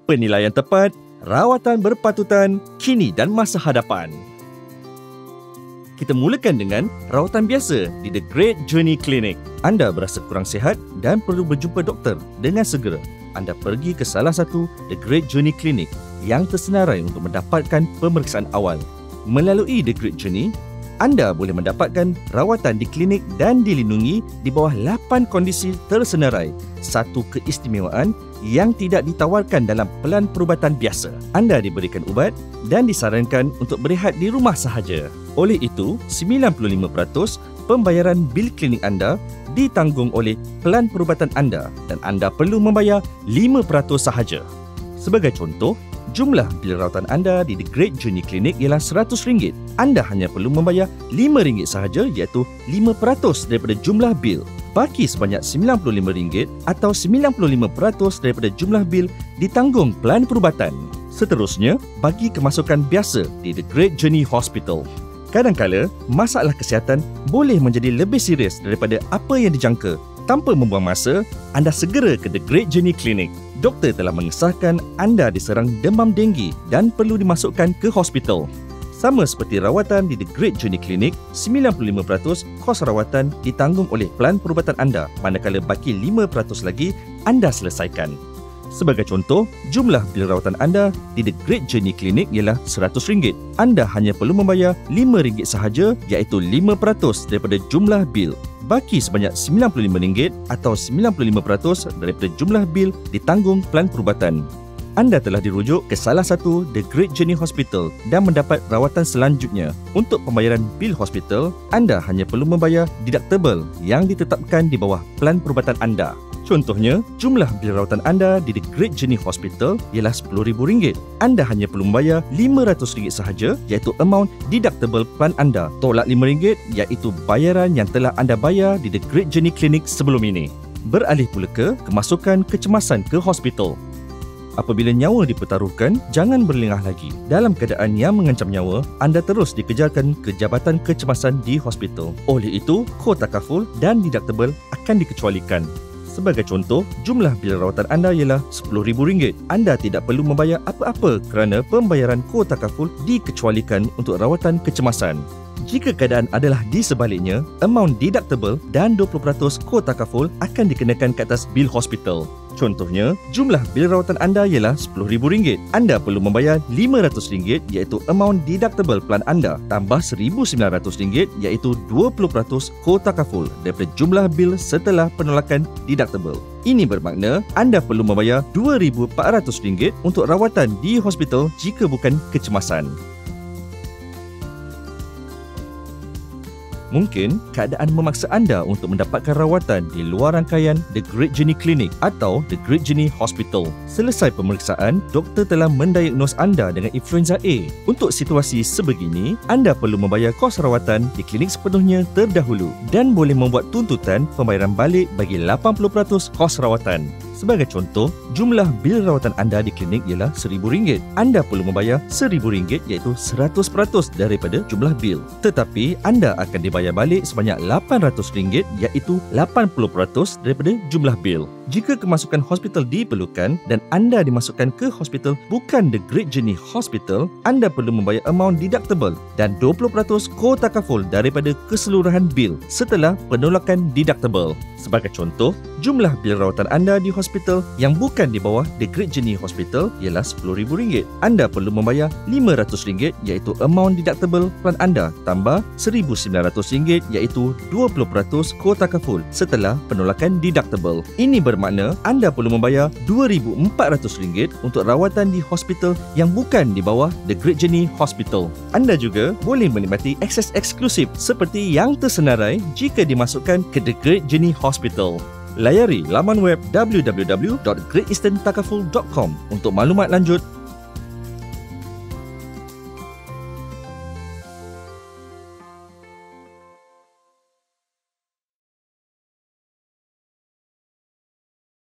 penilaian tepat, rawatan berpatutan, kini dan masa hadapan. Kita mulakan dengan rawatan biasa di The Great Journey Clinic. Anda berasa kurang sihat dan perlu berjumpa doktor dengan segera. Anda pergi ke salah satu The Great Journey Clinic yang tersenarai untuk mendapatkan pemeriksaan awal. Melalui The Great Journey, anda boleh mendapatkan rawatan di klinik dan dilindungi di bawah 8 kondisi tersenarai. Satu keistimewaan yang tidak ditawarkan dalam pelan perubatan biasa. Anda diberikan ubat dan disarankan untuk berehat di rumah sahaja. Oleh itu, 95% pembayaran bil klinik anda ditanggung oleh pelan perubatan anda dan anda perlu membayar 5% sahaja. Sebagai contoh, jumlah bil rawatan anda di The Great Journey Clinic ialah RM100. Anda hanya perlu membayar RM5 sahaja, iaitu 5% daripada jumlah bil. Baki sebanyak RM95 atau 95% daripada jumlah bil ditanggung pelan perubatan. Seterusnya, bagi kemasukan biasa di The Great Journey Hospital. Kadang-kala, masalah kesihatan boleh menjadi lebih serius daripada apa yang dijangka. Tanpa membuang masa, anda segera ke The Great Journey Clinic. Doktor telah mengesahkan anda diserang demam denggi dan perlu dimasukkan ke hospital. Sama seperti rawatan di The Great Journey Clinic, 95% kos rawatan ditanggung oleh pelan perubatan anda, manakala baki 5% lagi anda selesaikan. Sebagai contoh, jumlah bil rawatan anda di The Great Journey Clinic ialah RM100. Anda hanya perlu membayar RM5 sahaja, iaitu 5% daripada jumlah bil. Baki sebanyak RM95 atau 95% daripada jumlah bil ditanggung pelan perubatan. Anda telah dirujuk ke salah satu The Great Journey Hospital dan mendapat rawatan selanjutnya. Untuk pembayaran bil hospital, anda hanya perlu membayar deductible yang ditetapkan di bawah pelan perubatan anda. Contohnya, jumlah bil rawatan anda di The Great Journey Hospital ialah RM10,000. Anda hanya perlu membayar RM500 sahaja, iaitu amount deductible plan anda. Tolak RM5 iaitu bayaran yang telah anda bayar di The Great Journey Clinic sebelum ini. Beralih pula ke kemasukan kecemasan ke hospital. Apabila nyawa dipertaruhkan, jangan berlengah lagi. Dalam keadaan yang mengancam nyawa, anda terus dikejarkan ke Jabatan Kecemasan di hospital. Oleh itu, kos takaful dan deductible akan dikecualikan. Sebagai contoh, jumlah bil rawatan anda ialah RM10,000. Anda tidak perlu membayar apa-apa kerana pembayaran kos takaful dikecualikan untuk rawatan kecemasan. Jika keadaan adalah di sebaliknya, amount deductible dan 20% kos takaful akan dikenakan ke atas bil hospital. Contohnya, jumlah bil rawatan anda ialah RM10,000. Anda perlu membayar RM500, iaitu amount deductible plan anda, tambah RM1,900, iaitu 20% kos takaful daripada jumlah bil setelah penolakan deductible. Ini bermakna anda perlu membayar RM2,400 untuk rawatan di hospital jika bukan kecemasan. Mungkin keadaan memaksa anda untuk mendapatkan rawatan di luar rangkaian The Great Journey Clinic atau The Great Journey Hospital. Selesai pemeriksaan, doktor telah mendiagnos anda dengan influenza A. Untuk situasi sebegini, anda perlu membayar kos rawatan di klinik sepenuhnya terdahulu dan boleh membuat tuntutan pembayaran balik bagi 80% kos rawatan. Sebagai contoh, jumlah bil rawatan anda di klinik ialah RM1,000. Anda perlu membayar RM1,000, iaitu 100% daripada jumlah bil. Tetapi anda akan dibayar balik sebanyak RM800, iaitu 80% daripada jumlah bil. Jika kemasukan hospital diperlukan dan anda dimasukkan ke hospital bukan The Great Journey Hospital, anda perlu membayar amount deductible dan 20% kos takaful daripada keseluruhan bil setelah penolakan deductible. Sebagai contoh, jumlah bil rawatan anda di hospital yang bukan di bawah The Great Journey Hospital ialah RM10,000. Anda perlu membayar RM500, iaitu amount deductible plan anda, tambah RM1,900, iaitu 20% kos takaful setelah penolakan deductible. Ini bermakna anda perlu membayar RM2,400 untuk rawatan di hospital yang bukan di bawah The Great Journey Hospital. Anda juga boleh menikmati akses eksklusif seperti yang tersenarai jika dimasukkan ke The Great Journey Hospital. Layari laman web www.greateasterntakaful.com untuk maklumat lanjut